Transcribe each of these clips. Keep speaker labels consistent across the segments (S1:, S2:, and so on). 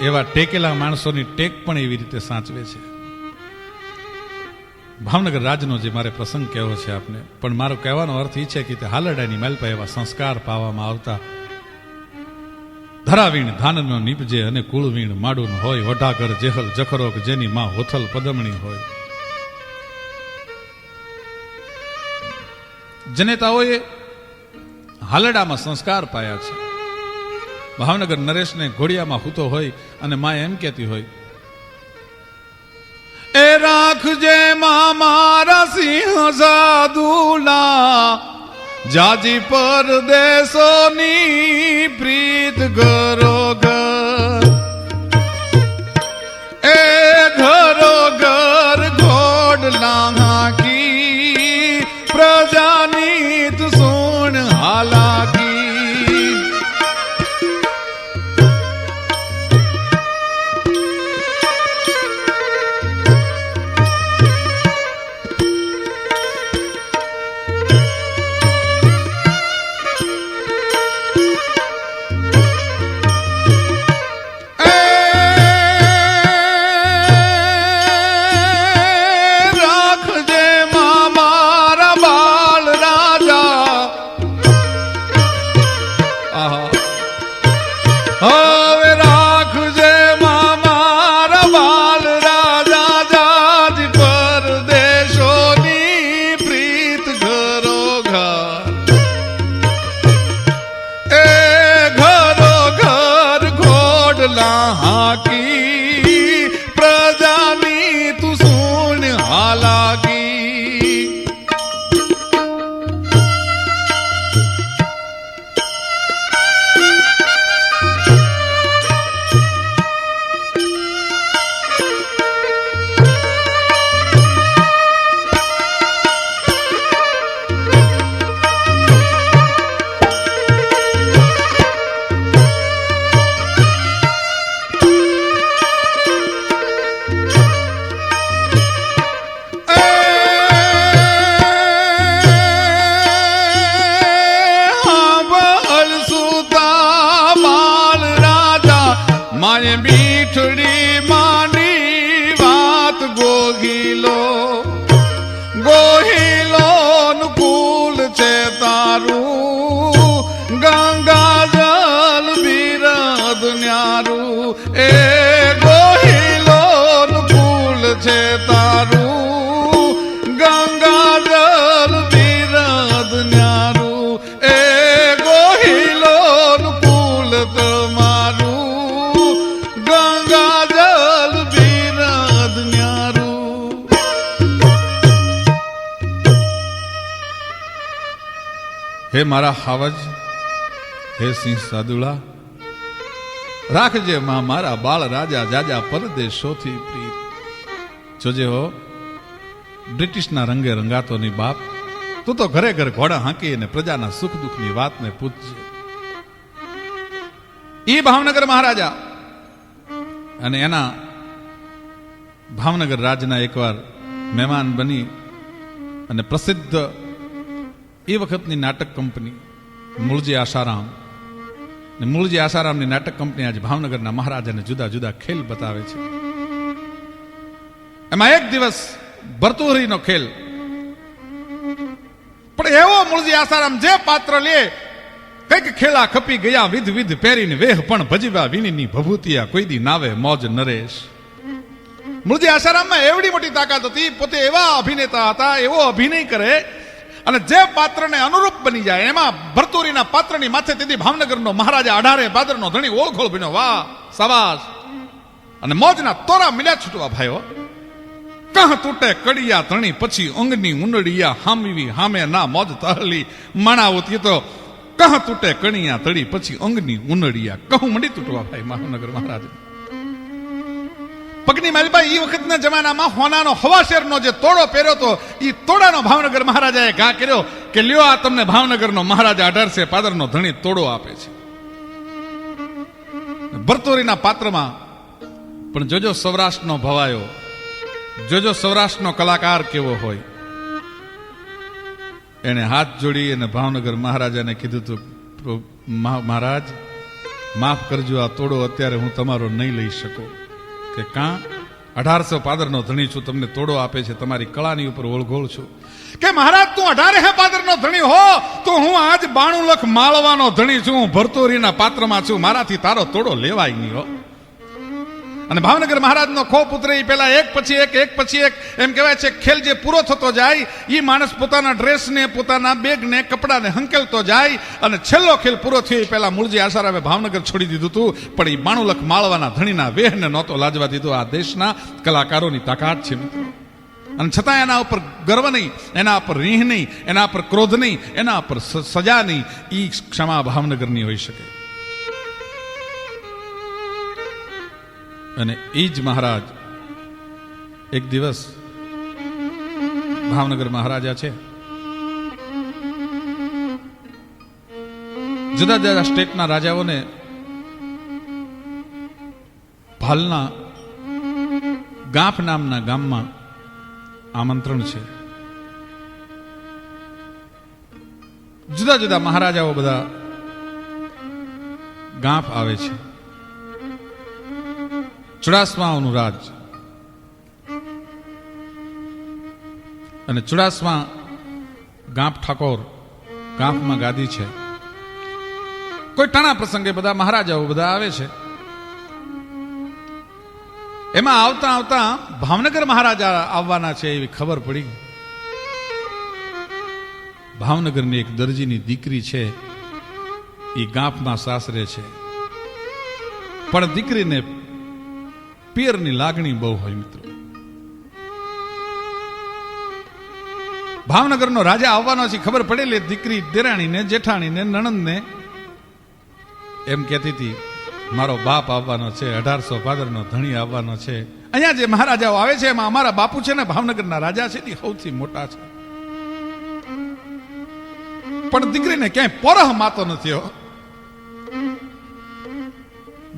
S1: એવા ટેકેલા માણસોની ટેક પણ એવી રીતે સાચવે છે. ભાવનગર રાજનો જે મારે પ્રસંગ કહેવો છે આપને, પણ મારો કહેવાનો અર્થ એ છે કે તે હાલરડાની માલપા એવા સંસ્કાર પાવામાં આવતા. ધરાવીણ ધાનનો નીપજે અને કુળવીણ માડું હોય, વઢાગર જેહલ જખરોક જેની માં હોથલ પદમણી હોય. જનેતાઓએ હાલરડામાં સંસ્કાર પાયા છે. ભાવનગર નરેશને ઘોડિયામાં હૂતો હોય અને માં એમ કહેતી હોય, એ રાખજે માં મારા સિંહ સાદુલા, જાજી પરદેશોની પ્રીત ઘરો ઘર. એ ઘરો ઘર ઘોડલા હાકી, પ્રજાની તું સુણ હાલાકી. માય બીઠડી માંડી વાત ગોહિલો, ગોહિલો કુલ છે તારું, ગંગા જલ બિરદ ન્યારું. એ ગોહિલો કુલ છે તારું, ગંગા જલ બિરદ ન્યારું. એ ગોહિલો કુલ તમારું, હે મારા હાવજ, હે સિંહ સાદુલા, રાખજે માં મારા બાળ રાજા, જાજા પરદેશોથી પ્રીત. જોજે હો, બ્રિટિશના રંગે રંગાતો ની બાપ, તું તો ઘરે ઘરે ઘોડા હાંકી અને પ્રજાના સુખ દુઃખની વાતને પૂછજે. ઈ ભાવનગર મહારાજા અને એના ભાવનગર રાજના એકવાર મહેમાન બની અને પ્રસિદ્ધ એ વખતની નાટક કંપની મૂળજી આસારામ, મૂળજી આસારામની નાટક કંપની આજે ભાવનગરના મહારાજાને જુદા જુદા ખેલ બતાવે છે. એમાં એક દિવસ ભરતુહરીનો ખેલ, પણ એવો મૂળજી આસારામ જે પાત્ર લે, કઈક ખેલા ખપી ગયા વિધ વિધ પહેરીને વેહ પણ ભજીવા વીણીની ભભૂતિયા કોઈ દી નાવે મોજ નરેશ. મૂળજી આસારામમાં એવડી મોટી તાકાત હતી, પોતે એવા અભિનેતા હતા, એવો અભિનય કરે અને જે પાત્રને અનુરૂપ બની જાય. એમાં ભરતુરીના પાત્રની માથે તેથી ભાવનગરનો મહારાજા 18 ભાદરનો ધણી ઓળખોળ બન્યો. વાહ સાબાસ. અને મોજના તોરા મિલ્યા છૂટવા ભાઈઓ. કહ તૂટે કડિયા ધણી પછી અંગની ઉંડળિયા, હામવી હામે ના મોજ તહલી માણાવતી. તો કહ તૂટે કણિયા તળી પછી અંગની ઉંડળિયા, કહું મંડી તૂટવા ભાઈ ભાવનગર મહારાજ. પગની માલભાઈ એ વખતના જમાનામાં હોનાનો હવાશેરનો જે તોડો પહેર્યો હતો, એ તોડાનો ભાવનગર મહારાજાએ ઘા કર્યો કે લ્યો આ તમને ભાવનગરનો મહારાજા 18 પાદરનો ધણી તોડો આપે છે. ભરતુરીના પાત્રમાં પણ જોજો સૌરાષ્ટ્રનો ભવાયો, જોજો સૌરાષ્ટ્રનો કલાકાર કેવો હોય. એને હાથ જોડી અને ભાવનગર મહારાજાને કીધું હતું, મહારાજ માફ કરજો, આ તોડો અત્યારે હું તમારો નહીં લઈ શકું. કે કાં 1800 પાદરનો ધણી છું, તમને તોડો આપે છે, તમારી કળાની ઉપર ઓળઘોળ છું. કે મહારાજ તું 18 પાદરનો ધણી હો તો હું આજ 92 લાખ માળવાનો ધણી છું, હું ભરતોરીના પાત્રમાં છું, મારાથી તારો તોડો લેવાય નહીં હો. અને ભાવનગર મહારાજનો ખોપ ઉતરે એ પેલા એક પછી એક એમ કહેવાય છે ખેલ જે પૂરો થતો જાય એ માણસ પોતાના ડ્રેસને, પોતાના બેગને, કપડાને હંકેલતો જાય અને છેલ્લો ખેલ પૂરો થયો એ પેલા મૂળજી આસારામે ભાવનગર છોડી દીધું હતું. પણ એ 92 લાખ માળવાના ધણીના વેહને નહોતો લાજવા દીધો. આ દેશના કલાકારોની તાકાત છે મિત્રો. અને છતાં એના ઉપર ગર્વ નહીં, એના ઉપર રીહ નહીં, એના ઉપર ક્રોધ નહીં, એના ઉપર સજા નહીં. એ ક્ષમા ભાવનગરની હોઈ શકે. અને એ જ મહારાજ એક દિવસ ભાવનગર મહારાજા છે, જુદા જુદા સ્ટેટના રાજાઓને ભાલના ગાંફ નામના ગામમાં આમંત્રણ છે. જુદા જુદા મહારાજાઓ બધા ગાંફ આવે છે. ચુડાસમાઓનું રાજ, અને ચુડાસમા ગાંફ ઠાકોર, ગાંફમાં ગાદી છે. કોઈ ટાણા પ્રસંગે બધા મહારાજાઓ બધા આવે છે. એમાં આવતા આવતા ભાવનગર મહારાજા આવવાના છે એવી ખબર પડી. ભાવનગરની એક દરજીની દીકરી છે, એ ગાંફમાં સાસરે છે. પણ દીકરીને પિયરની લાગણી બહુ હોય મિત્રો. ભાવનગરનો રાજા આવવાનો છે ખબર પડેલી દીકરી દેરાણીને, જેઠાણીને, નણંદને એમ કહેતી હતી મારો બાપ આવવાનો છે, 1800 પાદરનો ધણી આવવાનો છે. અહીંયા જે મહારાજાઓ આવે છે એમાં અમારા બાપુ છે ને ભાવનગરના રાજા છે એ સૌથી મોટા છે. પણ દીકરીને ક્યાંય પરહ માતો નથી.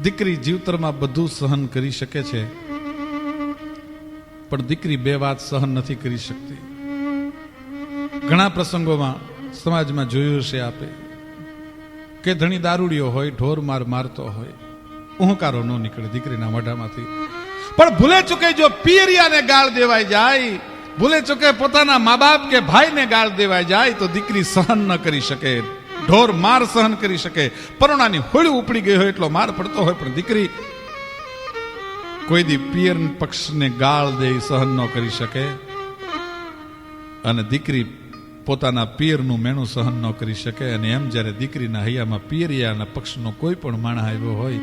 S1: દીકરી જીવતરમાં બધું સહન કરી શકે છે, પણ દીકરી બે વાત સહન નથી કરી શકતી. ઘણા પ્રસંગોમાં સમાજમાં જોયું છે આપે કે ધણી દારૂડિયો હોય, ઢોર માર મારતો હોય, ઉહકારો ન નીકળે દીકરીના મોઢામાંથી. પણ ભૂલે ચૂકે જો પિયરિયાને ગાળ દેવાઈ જાય, ભૂલે ચૂકે પોતાના મા બાપ કે ભાઈને ગાળ દેવાઈ જાય તો દીકરી સહન ન કરી શકે. ઢોર માર સહન કરી શકે, પરોણાની હોળી ઉપડી ગઈ હોય એટલો માર પડતો હોય, પણ દીકરી કોઈ દી પિયર પક્ષને ગાળ દે સહન ન કરી શકે. અને દીકરી પોતાના પિયરનું મેણું સહન ન કરી શકે. અને એમ જ્યારે દીકરીના હૈયામાં પિયરિયાના પક્ષનો કોઈ પણ માણસ આવ્યો હોય,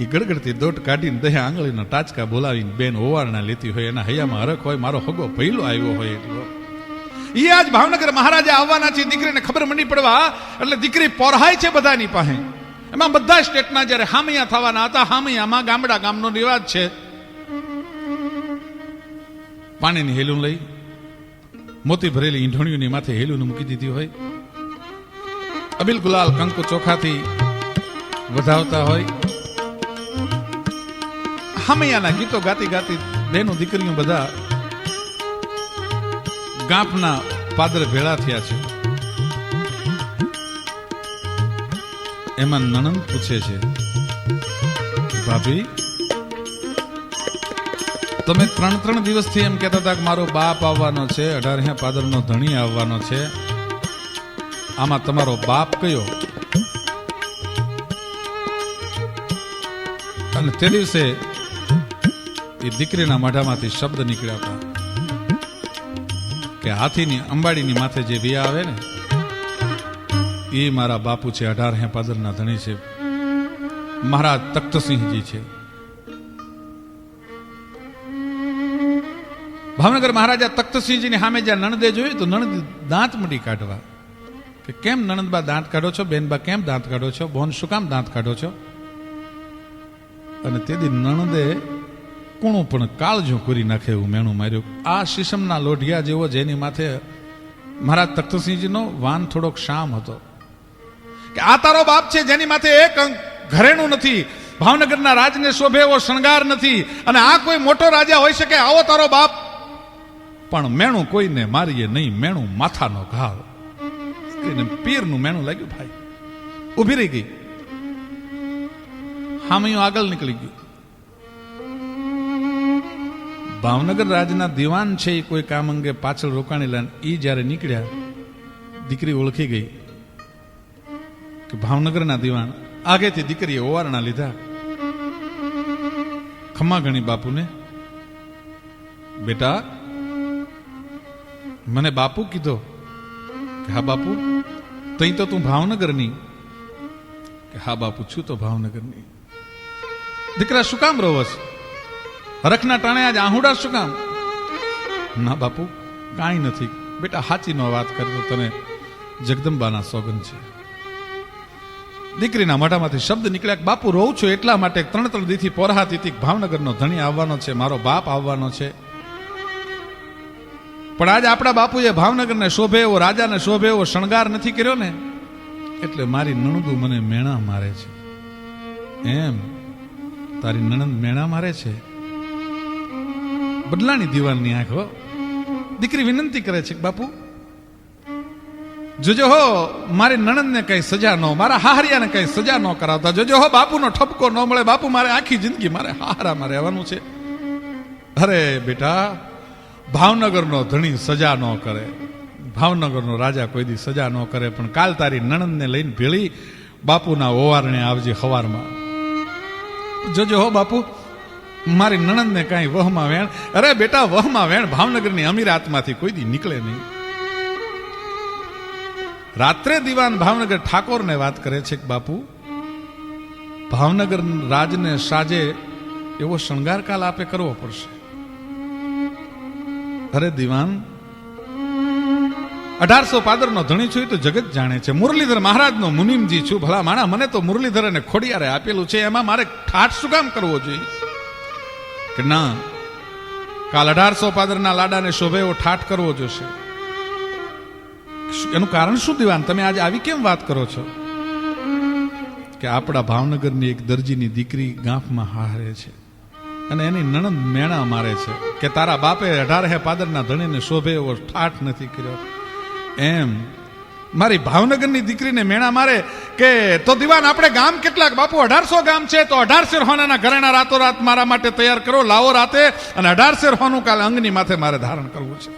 S1: એ ગડગડતી દોટ કાઢીને દહે આંગળીના ટાચકા બોલાવીને બેન ઓવારણા લેતી હોય, એના હૈયામાં હરખ હોય મારો હગો પહેલો આવ્યો હોય એટલો. એ આજ ભાવનગર મહારાજા આવવાના છે, દીકરીને ખબર મંડી પડવા એટલે દીકરી પોરહાય છે બધાની પાસે. એમાં બધા સ્ટેટના જયારે હામૈયા થવાના હતા, હામૈયામાં ગામડા ગામનો રિવાજ છે, પાણીની હેલું લઈ મોતી ભરેલી ઈંઢોણીઓની માથે હેલું મૂકી દીધી હોય, અબિલ ગુલાલ કંકુ ચોખાથી વધાવતા હોય, હામૈયાના ગીતો ગાતી ગાતી બેનો દીકરીઓ બધા ગાંફના પાદરે ભેળા થયા છે. એમાં નણંદ પૂછે છે ભાભી તમે 3 દિવસથી એમ કહેતા હતા કે મારો બાપ આવવાનો છે, 18 પાદરનો ધણી આવવાનો છે, આમાં તમારો બાપ કયો? અને તે દિવસે એ દીકરીના મોઢામાંથી શબ્દ નીકળ્યા હતા કે હાથીની અંબાડીની માથે જે વિયા આવે ને એ મારા બાપુ છે, 18 પાદરના ધણી છે, મહારાજ તખ્તસિંહજી છે. ભાવનગર મહારાજા તખ્તસિંહજીની સામે જ્યાં નણદે જોયું તો નણદ દાંત મડી કાઢવા કે કેમ નણંદબા દાંત કાઢો છો, બેનબા કેમ દાંત કાઢો છો, બોન શું કામ દાંત કાઢો છો? અને તેથી નણંદે કોણું પણ કાળજો કરી નાખે એવું મેણું માર્યું. આ શીશમના લોઢિયા જેવો જેની માથે મહારાજ તખ્તસિંહજીનો વાન થોડોક શામ હતો કે આ તારો બાપ છે જેની માથે એક ઘરેણું નથી, ભાવનગરના રાજને શોભે એવો શણગાર નથી, અને આ કોઈ મોટો રાજા હોઈ શકે આવો તારો બાપ, પણ મેણું કોઈને મારીએ નહીં, મેણું માથાનો ઘાવ. પીરનું મેણું લાગ્યું ભાઈ, ઉભી રહી ગઈ. હામૈયું આગળ નીકળી ગયું. ભાવનગર રાજના દિવાન છે એ કોઈ કામ અંગે પાછળ રોકાણેલા, એ જ્યારે નીકળ્યા દીકરી ઓળખી ગઈ કે ભાવનગરના દિવાન. આગેથી દીકરીએ ઓવારણા લીધા. ખમ્મા ગણી બાપુને, બેટા મને બાપુ કીધો. કે હા બાપુ, તઈ તો તું ભાવનગરની? કે હા બાપુ, છું તો ભાવનગરની. દીકરા શું કામ રોવસ? હરખના ટાણે આજ આહુડા શું કામ? ના બાપુ, કાંઈ નથી. બેટા હાચી નો વાત કરતો, તને જગદંબાના સોગંદ છે. દીકરીના મોઢામાંથી શબ્દ નીકળ્યા, બાપુ રોઉં છું એટલા માટે 3 દીથી પોરહાતીથી ભાવનગરનો ધણી આવવાનો છે, મારો બાપ આવવાનો છે. પણ આજે આપણા બાપુએ ભાવનગરને શોભે એવો, રાજાને શોભે એવો શણગાર નથી કર્યો ને, એટલે મારી નણંદુ મને મેણા મારે છે. એમ તારી નણંદ મેણા મારે છે? બદલાની દિવાનની આંખો. દીકરી વિનંતી કરે છે, બાપુ જોજો હો, મારી નણંદને કઈ સજા ન, મારા હાહરિયાને કઈ સજા ન કરાવતા. જોજો હો, બાપુનો ઠપકો ન મળે. બાપુ મારે આખી જિંદગી મારે હાહરામાં રહેવાનું છે. અરે બેટા, ભાવનગરનો ધણી સજા ન કરે, ભાવનગરનો રાજા કોઈ દી સજા ન કરે. પણ કાલ તારી નણંદને લઈને ભેળી બાપુના ઓવારણે આવજે હવારમાં. જોજો હો બાપુ, મારી નણંદને કાંઈ વહમાં વેણ. અરે બેટા, વહમાં વેણ ભાવનગરની અમીરાતમાંથી કોઈ દી નીકળે નહીં. રાત્રે દિવાન ભાવનગર ઠાકોરને વાત કરે છે કે બાપુ, ભાવનગર રાજને સાજે એવો શણગાર કાલ આપે કરવો પડશે. અરે દિવાન, 1800 પાદરનો ધણી છું તો જગત જાણે છે. મુરલીધર મહારાજનો મુનિમજી છું. ભલા માણા, મને તો મુરલીધર અને ખોડિયારે આપેલું છે, એમાં મારે ઠાઠ શું કામ કરવો જોઈએ? કે ના, કાલ 1800 પાદરના લાડાને શોભે એવો ઠાઠ કરવો જોશે. એનું કારણ શું દિવાન? તમે આજે આવી કેમ વાત કરો છો? કે આપણા ભાવનગરની એક દરજીની દીકરી ગાંફમાં હારે છે અને એની નણંદ મેણા મારે છે કે તારા બાપે 18 પાદરના ધણીને શોભે એવો ઠાઠ નથી કર્યો. એમ મારી ભાવનગરની દીકરીને મેણા મારે કે તો દિવાન આપણે ગામ કેટલાક? બાપુ 1800 ગામ છે, તો 1800 હોનાના ઘરેણા રાતોરાત મારા માટે તૈયાર કરો, લાવો રાતે. અને 1800 હોનું કાલે અંગની માથે મારે ધારણ કરવું છે.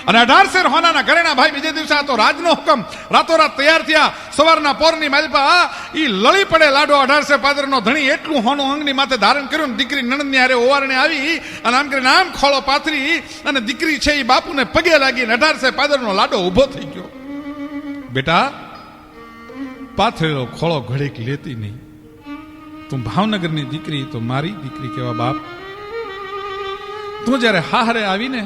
S1: અને 1800 હોનાના ઘરેણા ભાઈ બીજે દિવસે આ તો રાજનો હુકમ, રાતોરાત તૈયાર થયા. સવારના પોરની માલપા ઈ લળી પડે લાડો 1800 પાદરનો ધણી એટલું હોનું અંગની માથે ધારણ કર્યું. દીકરી નણંદની હારે ઓવારણે આવી અને આમ કરીને આમ ખોળો પાથરી અને દીકરી છે એ બાપુને પગે લાગીને 1800 પાદરનો લાડો ઊભો થઈ ગયો. બેટા, પાથરેલો ખોળો ઘડીક લેતી નહીં. તું ભાવનગરની દીકરી તો મારી દીકરી કેવા બાપ. તું જ્યારે હારે આવીને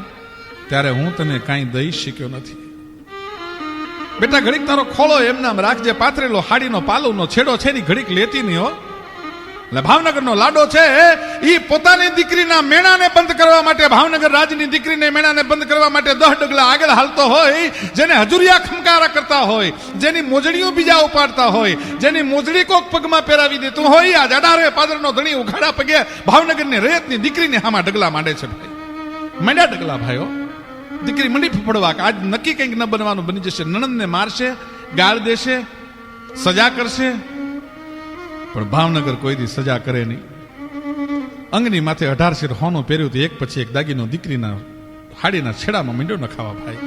S1: ત્યારે હું તને કાંઈ દઈ શક્યો નથી. બેટા ઘડીક તારો ખોળો એમ નામ રાખજે. પાથરેલો હાડીનો પાલુનો છેડો છે ને ઘડીક લેતી નહીં હો. એટલે ભાવનગરનો લાડો છે એ પોતાની દીકરીના મેણાને બંધ કરવા માટે, ભાવનગર રાજની દીકરીને મેણાને બંધ કરવા માટે 10 ડગલા આગળ હાલતો હોય. જેને હજુરિયા ખમકારા કરતા હોય, જેની મોજડીઓ બીજા ઉપાડતા હોય, જેની મોજડી કોક પગમાં પહેરાવી દેતું હોય, આ 18 પાદરનો ધણી ઉઘાડા પગે ભાવનગરની રૈયતની દીકરીને હામાં ડગલા માંડે છે. ભાઈ માંડ્યા ડગલા ભાઈઓ. દીકરી મંડી ફફડવા કે આજ નક્કી કંઈક ન બનવાનું બની જશે. નણંદને મારશે, ગાળ દેશે, સજા કરશે. પણ ભાવનગર કોઈ દી સજા કરે નહીં. અંગની માથે 1800 હોનું પહેર્યું તો એક પછી એક દાગીનો દીકરીના હાડીના છેડામાં મંડ્યો ન ખાવા ભાઈ.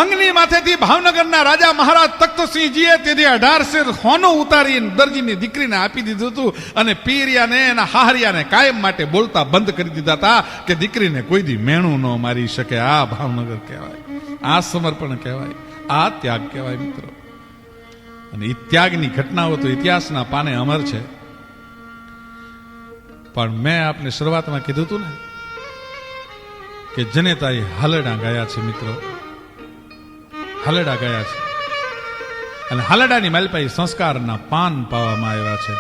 S1: અંગની માથેથી ભાવનગરના રાજા મહારાજ તખ્તસિંહજીએ તેથી 1800 હોનું ઉતારી દરજીની દીકરીને આપી દીધું હતું. અને પીરિયાને એના હાહરિયાને કાયમ માટે બોલતા બંધ કરી દીધા હતા કે દીકરીને કોઈ દી મેણું ન મારી શકે. આ ભાવનગર કહેવાય, આ સમર્પણ કહેવાય, આ ત્યાગ કહેવાય મિત્રો. અને એ ત્યાગની ઘટનાઓ તો ઇતિહાસના પાને અમર છે. પણ મેં આપને શરૂઆતમાં કીધું હતું ને કે જનેતાએ હાલડા ગાયા છે મિત્રો, હાલડા ગયા છે. અને હાલડાની માલપાઈ સંસ્કારના પાન પાવામાં આવ્યા છે.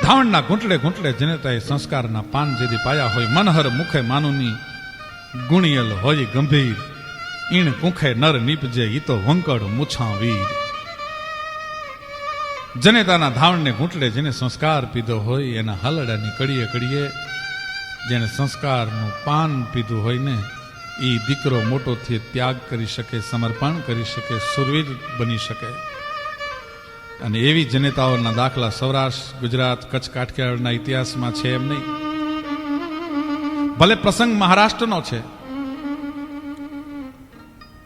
S1: ધાવણના ઘૂંટડે ઘૂંટડે જનેતાએ સંસ્કારના પાન જેથી પાયા હોય. મનહર મુખે માનુની ગુણિયલ હોય ગંભીર, ઈણ કુંખે નર નીપજે ઈ તો વંકડ મૂછા વીર. જનેતાના ધાવણને ઘૂંટડે જેને સંસ્કાર પીધો હોય, એના હાલડાની કડીએ કડીએ જેને સંસ્કારનું પાન પીધું હોય ને, એ દીકરો મોટોથી ત્યાગ કરી શકે, સમર્પણ કરી શકે, સુરવીર બની શકે. અને એવી જનેતાઓના દાખલા સૌરાષ્ટ્ર, ગુજરાત, કચ્છ, કાઠિયાવાડના ઇતિહાસમાં છે એમ નહીં. ભલે પ્રસંગ મહારાષ્ટ્રનો છે,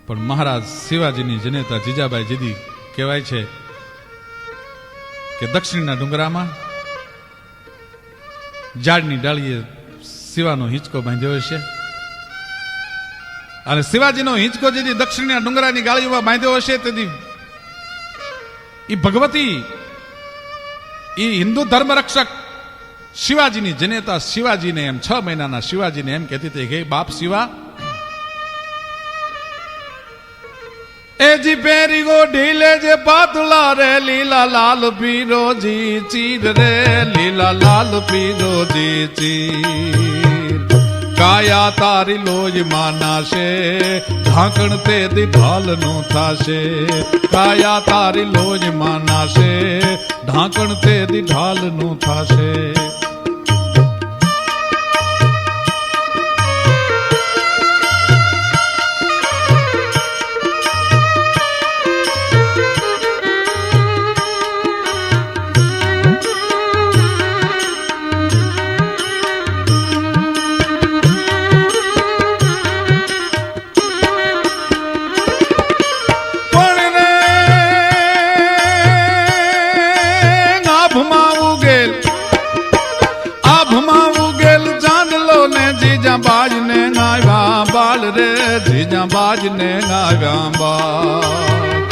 S1: પણ મહારાજ શિવાજીની જનેતા જીજાબાઈ જીદી કહેવાય છે કે દક્ષિણના ડુંગરામાં ઝાડની ડાળીએ શિવાનો હિંચકો બાંધ્યો છે. અને શિવાજીનો હિંચકો જેથી દક્ષિણના ડુંગરાની ગાળીઓમાં બાંધ્યો હશે તેથી એ ભગવતી, એ હિન્દુ ધર્મ રક્ષક શિવાજીની જનેતા શિવાજીને એમ 6 મહિનાના શિવાજીને એમ કહેતી હતી કે બાપ શિવા, એ જી પેરી ગો ઢીલે જે પાતળા રે લીલા લાલ પીરોજી ચીર રે લીલા લાલ પીરોજી ચીર. કાયા તારી લોજ માનાશે ઢાંકણ તે દી ઢાલ નો થાશે. કાયા તારી લોજ માનાશે ઢાંકણ તે દી ઢાલ નો થાશે. બાજને ગાવ્યા બાલ રે જીજા બાજને ગાવ્યા બાલ.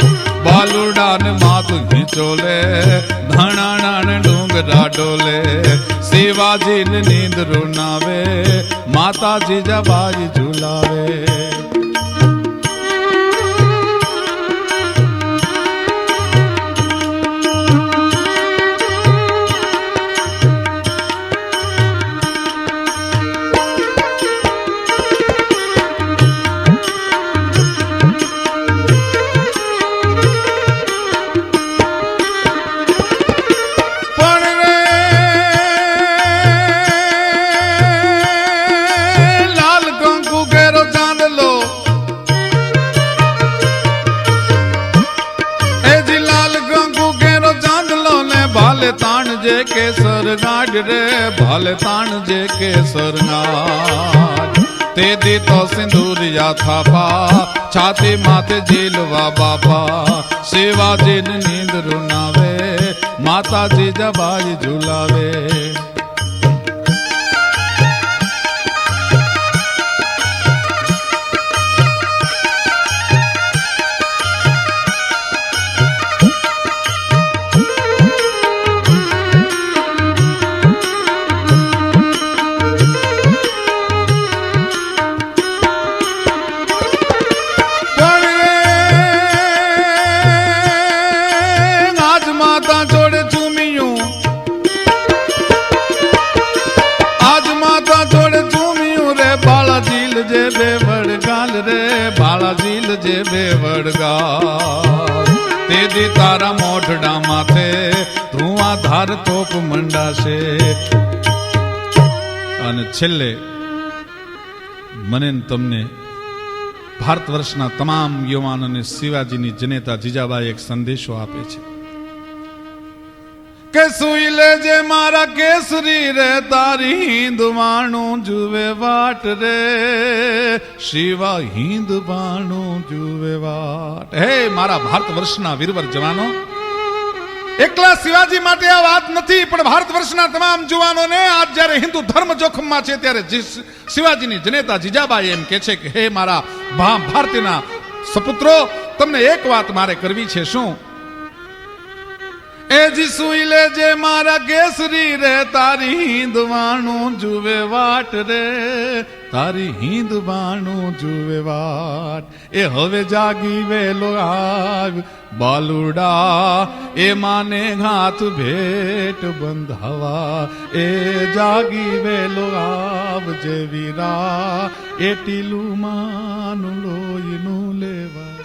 S1: બાલુડા ને માથું ખીચોલે ધણાણા ને ડુંગરા ડોલે. શિવાજી ને નીંદ રૂનાવે માતા જીજા બાજ ઝુલાવે. ભાલે તાણ જે કેસર ગાઢ રે ભાલે તાણ જે કેસર ગાઢ. તે દી તો સિંદૂરિયા થાપા છાતી માથે ઝીલવા બાપા. શિવાજી ને નીંદ રૂનાવે માતાજી જબાઈ ઝુલાવે. જે બેવડ ગાલ રે બાળા ઝીલ જે બેવડ ગાલ. તે દી તારા મોઢડા માથે ધુઆધાર તોપ મંડાશે. અને છેલ્લે મને તમને ભારત વર્ષના તમામ યુવાનોને શિવાજીની જનેતા જીજાબાઈ એક સંદેશો આપે છે કે સુઈ લેજે મારા કેસરી રે તારી હિંદવાણું જુએ વાટ રે. શિવા હિંદવાણું જુએ વાટ. હે મારા ભારત વર્ષના વીરવર જવાનો, એકલા શિવાજી માટે આ વાત નથી, પણ ભારત વર્ષના તમામ જવાનોને આજ જ્યારે હિન્દુ ધર્મ જોખમમાં છે ત્યારે શિવાજીની જનેતા જીજાબાઈ એમ કે છે કે હે મારા ભારતીના સપુત્રો, તમને એક વાત મારે કરવી છે. શું? એ જી સુઈ લેજે મારા કેસરી રે તારી હિંદવાણું જુએ વાટ રે તારી હિંદવાણું જુએ વાટ. એ હવે જાગી વેલો આવ બાલુડા એ માને હાથ ભેટ બંધાવા. એ જાગી વેલો આવ જે વીરા એ ટીલું માનું લોહીનું લેવા.